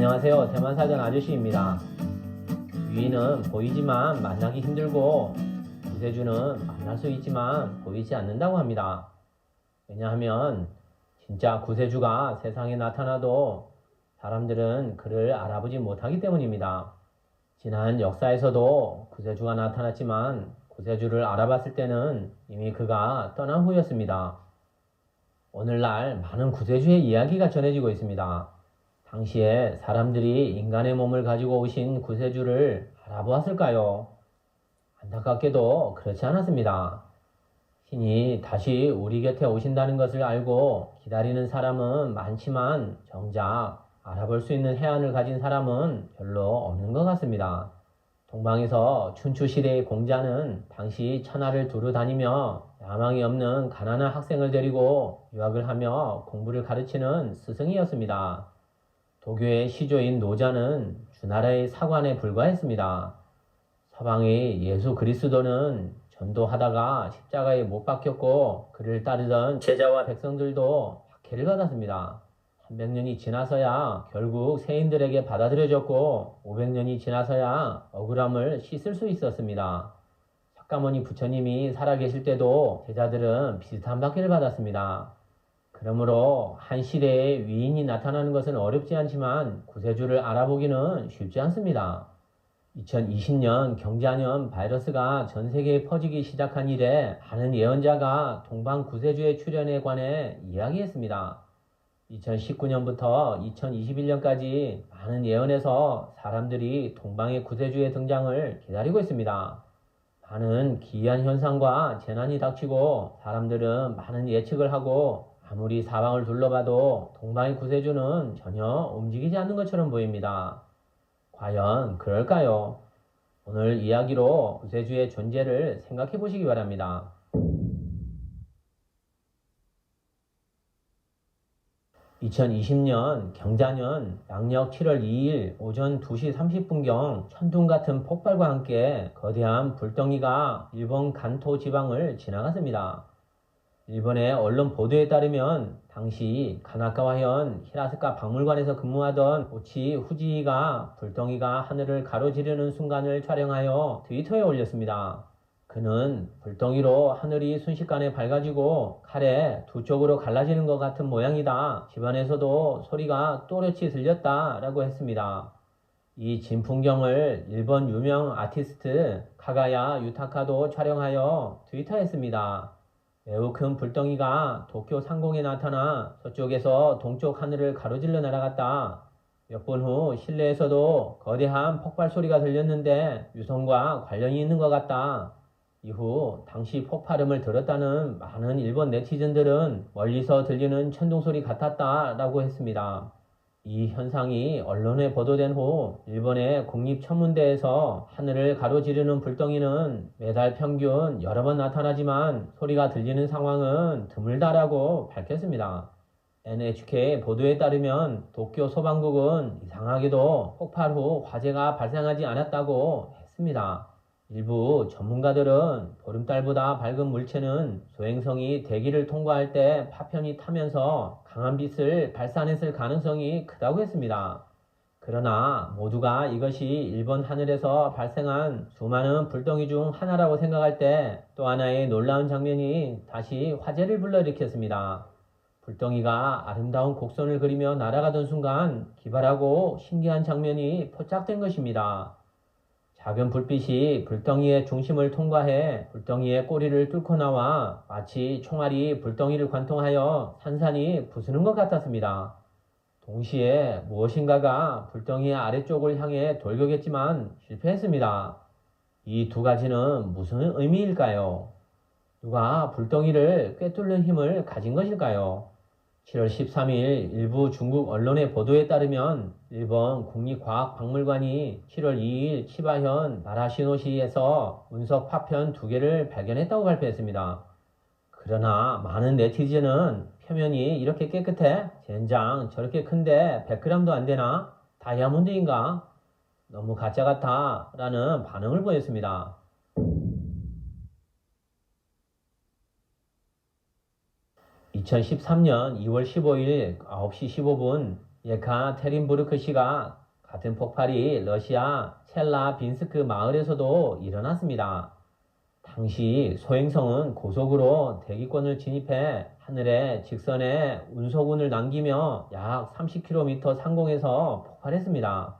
안녕하세요. 대만사전 아저씨입니다. 유인은 보이지만 만나기 힘들고 구세주는 만날 수 있지만 보이지 않는다고 합니다. 왜냐하면 진짜 구세주가 세상에 나타나도 사람들은 그를 알아보지 못하기 때문입니다. 지난 역사에서도 구세주가 나타났지만 구세주를 알아봤을 때는 이미 그가 떠난 후였습니다. 오늘날 많은 구세주의 이야기가 전해지고 있습니다. 당시에 사람들이 인간의 몸을 가지고 오신 구세주를 알아보았을까요? 안타깝게도 그렇지 않았습니다. 신이 다시 우리 곁에 오신다는 것을 알고 기다리는 사람은 많지만 정작 알아볼 수 있는 해안을 가진 사람은 별로 없는 것 같습니다. 동방에서 춘추시대의 공자는 당시 천하를 두루 다니며 야망이 없는 가난한 학생을 데리고 유학을 하며 공부를 가르치는 스승이었습니다. 도교의 시조인 노자는 주나라의 사관에 불과했습니다. 서방의 예수 그리스도는 전도하다가 십자가에 못 박혔고 그를 따르던 제자와 백성들도 박해를 받았습니다. 300년이 지나서야 결국 세인들에게 받아들여졌고 500년이 지나서야 억울함을 씻을 수 있었습니다. 석가모니 부처님이 살아계실 때도 제자들은 비슷한 박해를 받았습니다. 그러므로 한 시대에 위인이 나타나는 것은 어렵지 않지만 구세주를 알아보기는 쉽지 않습니다. 2020년 경자년 바이러스가 전 세계에 퍼지기 시작한 이래 많은 예언자가 동방 구세주의 출현에 관해 이야기했습니다. 2019년부터 2021년까지 많은 예언에서 사람들이 동방의 구세주의 등장을 기다리고 있습니다. 많은 기이한 현상과 재난이 닥치고 사람들은 많은 예측을 하고 아무리 사방을 둘러봐도 동방의 구세주는 전혀 움직이지 않는 것처럼 보입니다. 과연 그럴까요? 오늘 이야기로 구세주의 존재를 생각해 보시기 바랍니다. 2020년 경자년 양력 7월 2일 오전 2시 30분경 천둥 같은 폭발과 함께 거대한 불덩이가 일본 간토 지방을 지나갔습니다. 일본의 언론 보도에 따르면 당시 가나카와현 히라스카 박물관에서 근무하던 오치 후지이가 불덩이가 하늘을 가로지르는 순간을 촬영하여 트위터에 올렸습니다. 그는 불덩이로 하늘이 순식간에 밝아지고 칼에 두 쪽으로 갈라지는 것 같은 모양이다. 집안에서도 소리가 또렷이 들렸다 라고 했습니다. 이 진풍경을 일본 유명 아티스트 카가야 유타카도 촬영하여 트위터했습니다. 매우 큰 불덩이가 도쿄 상공에 나타나 서쪽에서 동쪽 하늘을 가로질러 날아갔다. 몇 분 후 실내에서도 거대한 폭발 소리가 들렸는데 유성과 관련이 있는 것 같다. 이후 당시 폭발음을 들었다는 많은 일본 네티즌들은 멀리서 들리는 천둥소리 같았다 라고 했습니다. 이 현상이 언론에 보도된 후 일본의 국립천문대에서 하늘을 가로지르는 불덩이는 매달 평균 여러 번 나타나지만 소리가 들리는 상황은 드물다라고 밝혔습니다. NHK 보도에 따르면 도쿄 소방국은 이상하게도 폭발 후 화재가 발생하지 않았다고 했습니다. 일부 전문가들은 보름달보다 밝은 물체는 소행성이 대기를 통과할 때 파편이 타면서 강한 빛을 발산했을 가능성이 크다고 했습니다. 그러나 모두가 이것이 일본 하늘에서 발생한 수많은 불덩이 중 하나라고 생각할 때 또 하나의 놀라운 장면이 다시 화재를 불러일으켰습니다. 불덩이가 아름다운 곡선을 그리며 날아가던 순간 기발하고 신기한 장면이 포착된 것입니다. 작은 불빛이 불덩이의 중심을 통과해 불덩이의 꼬리를 뚫고 나와 마치 총알이 불덩이를 관통하여 산산이 부수는 것 같았습니다. 동시에 무엇인가가 불덩이의 아래쪽을 향해 돌격했지만 실패했습니다. 이 두 가지는 무슨 의미일까요? 누가 불덩이를 꿰뚫는 힘을 가진 것일까요? 7월 13일 일부 중국 언론의 보도에 따르면 일본 국립과학박물관이 7월 2일 치바현 나라시노시에서 운석 파편 2개를 발견했다고 발표했습니다. 그러나 많은 네티즌은 표면이 이렇게 깨끗해? 젠장 저렇게 큰데 100g도 안 되나? 다이아몬드인가? 너무 가짜 같아 라는 반응을 보였습니다. 2013년 2월 15일 9시 15분 예카테린부르크시가 같은 폭발이 러시아 첼라빈스크 마을에서도 일어났습니다. 당시 소행성은 고속으로 대기권을 진입해 하늘에 직선의 운석운을 남기며 약 30km 상공에서 폭발했습니다.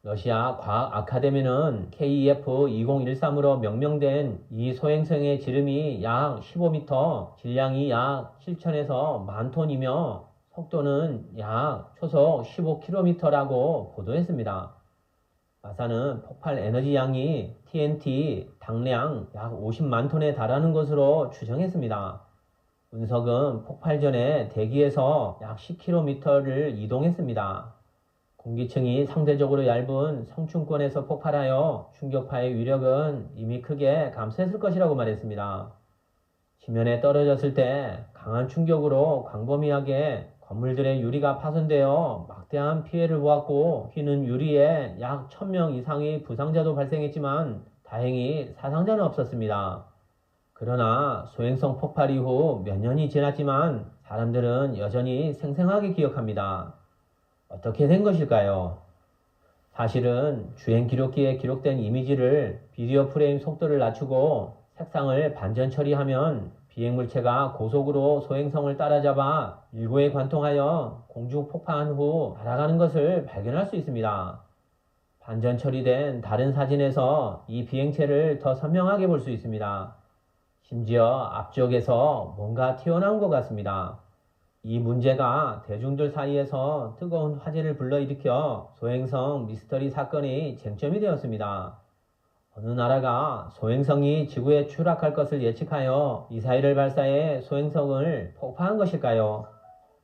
러시아 과학 아카데미는 KEF-2013으로 명명된 이 소행성의 지름이 약 15m, 질량이 약 7천에서 10,000톤이며 속도는 약 초속 15km라고 보도했습니다. 나사는 폭발 에너지 양이 TNT 당량 약 50만 톤에 달하는 것으로 추정했습니다. 운석은 폭발 전에 대기에서 약 10km를 이동했습니다. 공기층이 상대적으로 얇은 성층권에서 폭발하여 충격파의 위력은 이미 크게 감소했을 것이라고 말했습니다. 지면에 떨어졌을 때 강한 충격으로 광범위하게 건물들의 유리가 파손되어 막대한 피해를 보았고, 휘는 유리에 약 1000명 이상의 부상자도 발생했지만 다행히 사상자는 없었습니다. 그러나 소행성 폭발 이후 몇 년이 지났지만 사람들은 여전히 생생하게 기억합니다. 어떻게 된 것일까요? 사실은 주행 기록기에 기록된 이미지를 비디오 프레임 속도를 낮추고 색상을 반전 처리하면 비행물체가 고속으로 소행성을 따라잡아 일고에 관통하여 공중 폭파한 후 날아가는 것을 발견할 수 있습니다. 반전 처리된 다른 사진에서 이 비행체를 더 선명하게 볼 수 있습니다. 심지어 앞쪽에서 뭔가 튀어나온 것 같습니다. 이 문제가 대중들 사이에서 뜨거운 화제를 불러일으켜 소행성 미스터리 사건이 쟁점이 되었습니다. 어느 나라가 소행성이 지구에 추락할 것을 예측하여 미사일을 발사해 소행성을 폭파한 것일까요?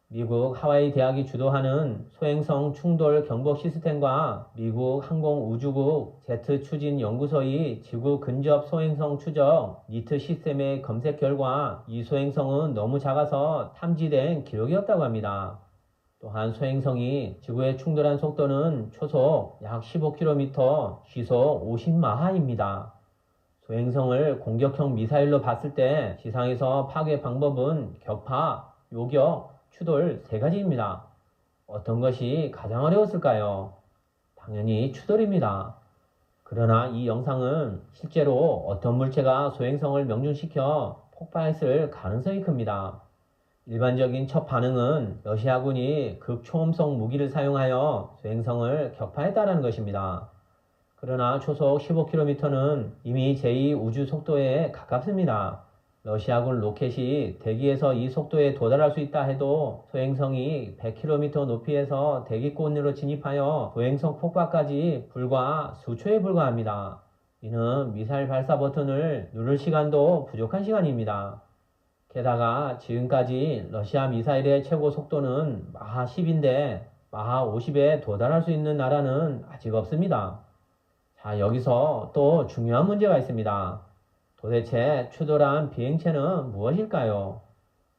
미국 하와이 대학이 주도하는 소행성 충돌 경보 시스템과 미국 항공우주국 제트 추진 연구소의 지구 근접 소행성 추적 니트 시스템의 검색 결과 이 소행성은 너무 작아서 탐지된 기록이 없다고 합니다. 또한 소행성이 지구에 충돌한 속도는 초속 약 15km, 시속 50마하입니다. 소행성을 공격형 미사일로 봤을 때 지상에서 파괴 방법은 격파, 요격, 추돌 세 가지입니다. 어떤 것이 가장 어려웠을까요? 당연히 추돌입니다. 그러나 이 영상은 실제로 어떤 물체가 소행성을 명중시켜 폭파했을 가능성이 큽니다. 일반적인 첫 반응은 러시아군이 극초음속 무기를 사용하여 소행성을 격파했다는 것입니다. 그러나 초속 15km는 이미 제2 우주 속도에 가깝습니다. 러시아군 로켓이 대기에서 이 속도에 도달할 수 있다 해도 소행성이 100km 높이에서 대기권으로 진입하여 소행성 폭파까지 불과 수초에 불과합니다. 이는 미사일 발사 버튼을 누를 시간도 부족한 시간입니다. 게다가 지금까지 러시아 미사일의 최고 속도는 마하 10인데 마하 50에 도달할 수 있는 나라는 아직 없습니다. 자, 여기서 또 중요한 문제가 있습니다. 도대체 추돌한 비행체는 무엇일까요?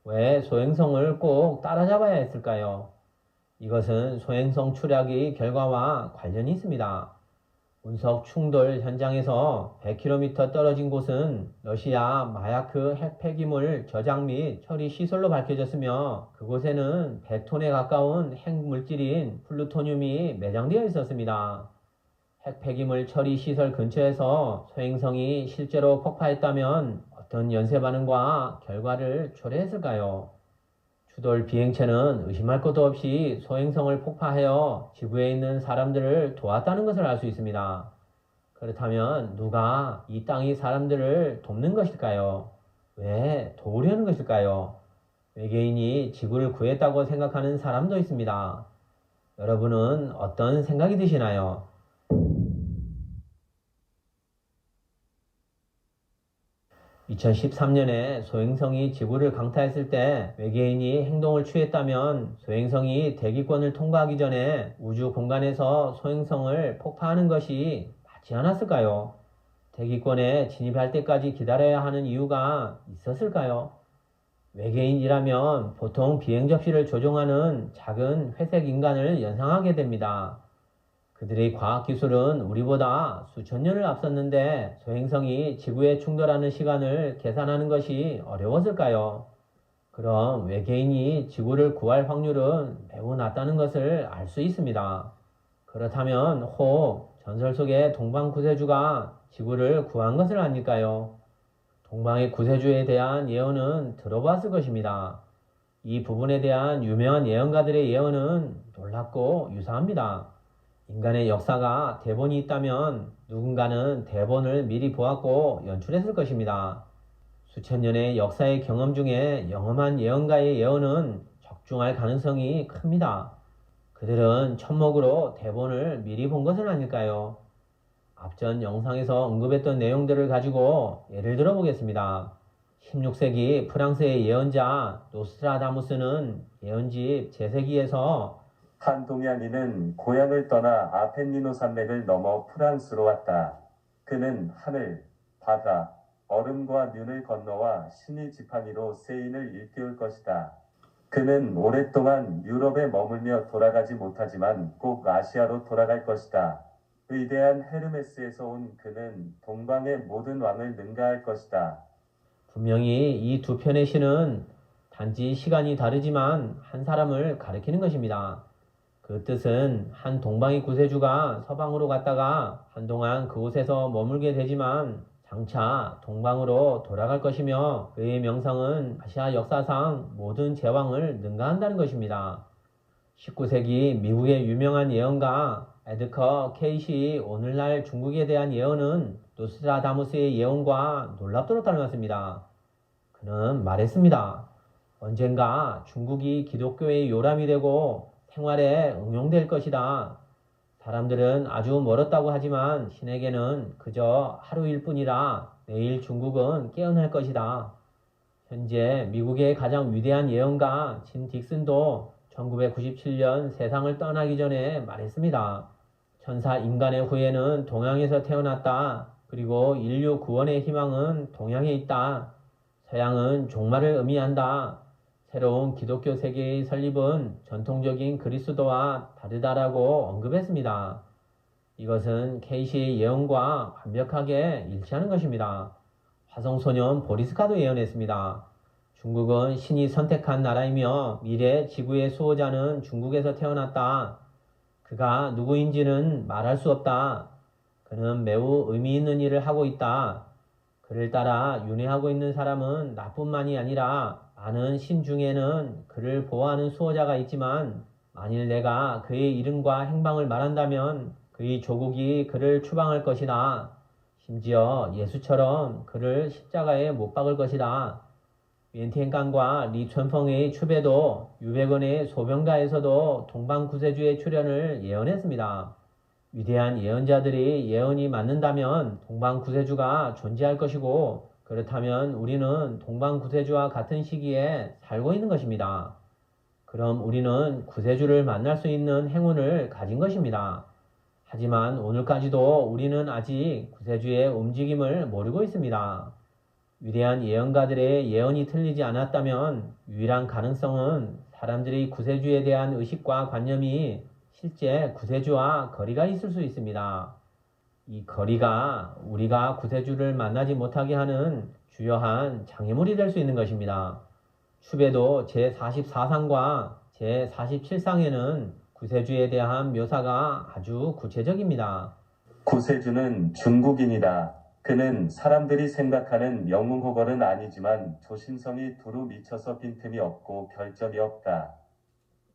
왜 소행성을 꼭 따라잡아야 했을까요? 이것은 소행성 추락의 결과와 관련이 있습니다. 운석 충돌 현장에서 100km 떨어진 곳은 러시아 마야크 핵 폐기물 저장 및 처리 시설로 밝혀졌으며 그곳에는 100톤에 가까운 핵 물질인 플루토늄이 매장되어 있었습니다. 핵 폐기물 처리 시설 근처에서 소행성이 실제로 폭파했다면 어떤 연쇄 반응과 결과를 초래했을까요? 추돌 비행체는 의심할 것도 없이 소행성을 폭파하여 지구에 있는 사람들을 도왔다는 것을 알 수 있습니다. 그렇다면 누가 이 땅의 사람들을 돕는 것일까요? 왜 도우려는 것일까요? 외계인이 지구를 구했다고 생각하는 사람도 있습니다. 여러분은 어떤 생각이 드시나요? 2013년에 소행성이 지구를 강타했을 때 외계인이 행동을 취했다면 소행성이 대기권을 통과하기 전에 우주 공간에서 소행성을 폭파하는 것이 맞지 않았을까요? 대기권에 진입할 때까지 기다려야 하는 이유가 있었을까요? 외계인이라면 보통 비행 접시를 조종하는 작은 회색 인간을 연상하게 됩니다. 그들의 과학기술은 우리보다 수천 년을 앞섰는데 소행성이 지구에 충돌하는 시간을 계산하는 것이 어려웠을까요? 그럼 외계인이 지구를 구할 확률은 매우 낮다는 것을 알 수 있습니다. 그렇다면 혹 전설 속의 동방 구세주가 지구를 구한 것은 아닐까요? 동방의 구세주에 대한 예언은 들어봤을 것입니다. 이 부분에 대한 유명한 예언가들의 예언은 놀랍고 유사합니다. 인간의 역사가 대본이 있다면 누군가는 대본을 미리 보았고 연출했을 것입니다. 수천 년의 역사의 경험 중에 영험한 예언가의 예언은 적중할 가능성이 큽니다. 그들은 첩목으로 대본을 미리 본 것은 아닐까요? 앞전 영상에서 언급했던 내용들을 가지고 예를 들어 보겠습니다. 16세기 프랑스의 예언자 노스트라다무스는 예언집 제세기에서 한 동양인은 고향을 떠나 아펜니노 산맥을 넘어 프랑스로 왔다. 그는 하늘, 바다, 얼음과 눈을 건너와 신의 지팡이로 세인을 일깨울 것이다. 그는 오랫동안 유럽에 머물며 돌아가지 못하지만 꼭 아시아로 돌아갈 것이다. 위대한 헤르메스에서 온 그는 동방의 모든 왕을 능가할 것이다. 분명히 이 두 편의 시는 단지 시간이 다르지만 한 사람을 가리키는 것입니다. 그 뜻은 한 동방의 구세주가 서방으로 갔다가 한동안 그곳에서 머물게 되지만 장차 동방으로 돌아갈 것이며 그의 명성은 아시아 역사상 모든 제왕을 능가한다는 것입니다. 19세기 미국의 유명한 예언가 에드커 케이시 오늘날 중국에 대한 예언은 노스트라다무스의 예언과 놀랍도록 닮았습니다. 그는 말했습니다. 언젠가 중국이 기독교의 요람이 되고 생활에 응용될 것이다. 사람들은 아주 멀었다고 하지만 신에게는 그저 하루일 뿐이라 내일 중국은 깨어날 것이다. 현재 미국의 가장 위대한 예언가 진 딕슨도 1997년 세상을 떠나기 전에 말했습니다. 천사 인간의 후예는 동양에서 태어났다. 그리고 인류 구원의 희망은 동양에 있다. 서양은 종말을 의미한다. 새로운 기독교 세계의 설립은 전통적인 그리스도와 다르다라고 언급했습니다. 이것은 케이시의 예언과 완벽하게 일치하는 것입니다. 화성소년 보리스카도 예언했습니다. 중국은 신이 선택한 나라이며 미래 지구의 수호자는 중국에서 태어났다. 그가 누구인지는 말할 수 없다. 그는 매우 의미 있는 일을 하고 있다. 그를 따라 윤회하고 있는 사람은 나뿐만이 아니라 많은 신 중에는 그를 보호하는 수호자가 있지만 만일 내가 그의 이름과 행방을 말한다면 그의 조국이 그를 추방할 것이다. 심지어 예수처럼 그를 십자가에 못 박을 것이다. 윈티엔강과 리춘펑의 추배도 유백원의 소병가에서도 동방구세주의 출현을 예언했습니다. 위대한 예언자들이 예언이 맞는다면 동방구세주가 존재할 것이고 그렇다면 우리는 동방구세주와 같은 시기에 살고 있는 것입니다. 그럼 우리는 구세주를 만날 수 있는 행운을 가진 것입니다. 하지만 오늘까지도 우리는 아직 구세주의 움직임을 모르고 있습니다. 위대한 예언가들의 예언이 틀리지 않았다면 유일한 가능성은 사람들이 구세주에 대한 의식과 관념이 실제 구세주와 거리가 있을 수 있습니다. 이 거리가 우리가 구세주를 만나지 못하게 하는 주요한 장애물이 될 수 있는 것입니다. 추배도 제44상과 제47상에는 구세주에 대한 묘사가 아주 구체적입니다. 구세주는 중국인이다. 그는 사람들이 생각하는 영웅호걸은 아니지만 조심성이 두루 미쳐서 빈틈이 없고 별점이 없다.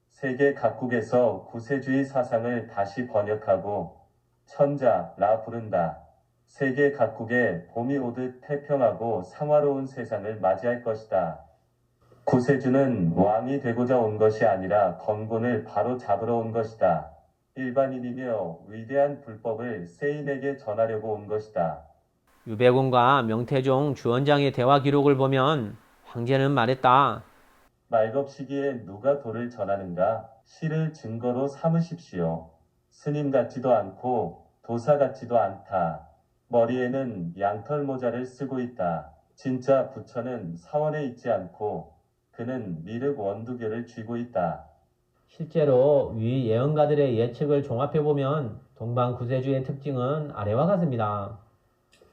세계 각국에서 구세주의 사상을 다시 번역하고 천자라 부른다. 세계 각국에 봄이 오듯 태평하고 상화로운 세상을 맞이할 것이다. 구세주는 왕이 되고자 온 것이 아니라 건곤을 바로 잡으러 온 것이다. 일반인이며 위대한 불법을 세인에게 전하려고 온 것이다. 유백운과 명태종 주원장의 대화 기록을 보면 황제는 말했다. 말겁시기에 누가 도를 전하는가? 시를 증거로 삼으십시오. 스님 같지도 않고 도사 같지도 않다. 머리에는 양털 모자를 쓰고 있다. 진짜 부처는 사원에 있지 않고 그는 미륵 원두교를 쥐고 있다. 실제로 위 예언가들의 예측을 종합해보면 동방구세주의 특징은 아래와 같습니다.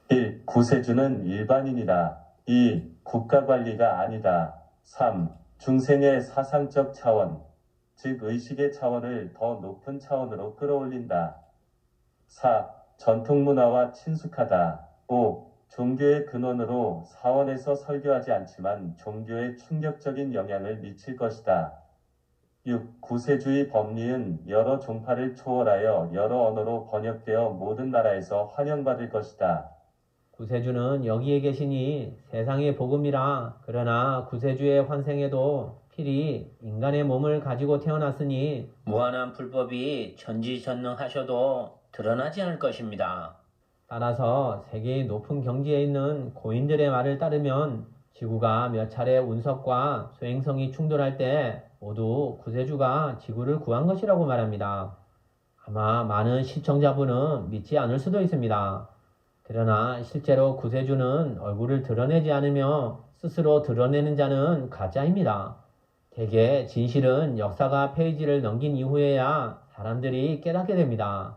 1. 구세주는 일반인이다. 2. 국가관리가 아니다. 3. 중생의 사상적 차원, 즉 의식의 차원을 더 높은 차원으로 끌어올린다. 4. 전통문화와 친숙하다. 5. 종교의 근원으로 사원에서 설교하지 않지만 종교에 충격적인 영향을 미칠 것이다. 6. 구세주의 법리은 여러 종파를 초월하여 여러 언어로 번역되어 모든 나라에서 환영받을 것이다. 구세주는 여기에 계시니 세상의 복음이라. 그러나 구세주의 환생에도 필히 인간의 몸을 가지고 태어났으니 무한한 불법이 전지전능하셔도 드러나지 않을 것입니다. 따라서 세계의 높은 경지에 있는 고인들의 말을 따르면 지구가 몇 차례 운석과 소행성이 충돌할 때 모두 구세주가 지구를 구한 것이라고 말합니다. 아마 많은 시청자분은 믿지 않을 수도 있습니다. 그러나 실제로 구세주는 얼굴을 드러내지 않으며 스스로 드러내는 자는 가짜입니다. 대개 진실은 역사가 페이지를 넘긴 이후에야 사람들이 깨닫게 됩니다.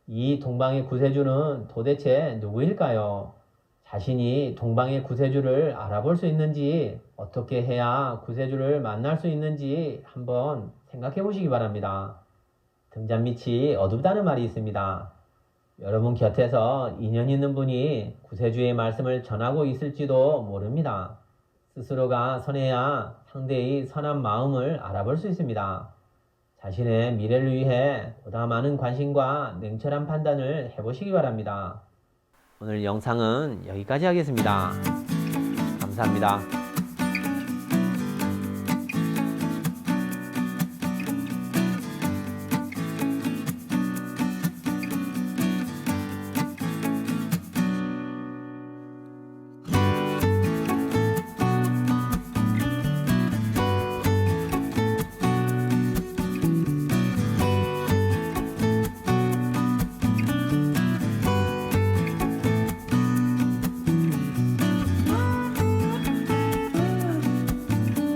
이 동방의 구세주는 도대체 누구일까요? 자신이 동방의 구세주를 알아볼 수 있는지, 어떻게 해야 구세주를 만날 수 있는지 한번 생각해 보시기 바랍니다. 등잔 밑이 어둡다는 말이 있습니다. 여러분 곁에서 인연 있는 분이 구세주의 말씀을 전하고 있을지도 모릅니다. 스스로가 선해야 상대의 선한 마음을 알아볼 수 있습니다. 자신의 미래를 위해 보다 많은 관심과 냉철한 판단을 해보시기 바랍니다. 오늘 영상은 여기까지 하겠습니다. 감사합니다.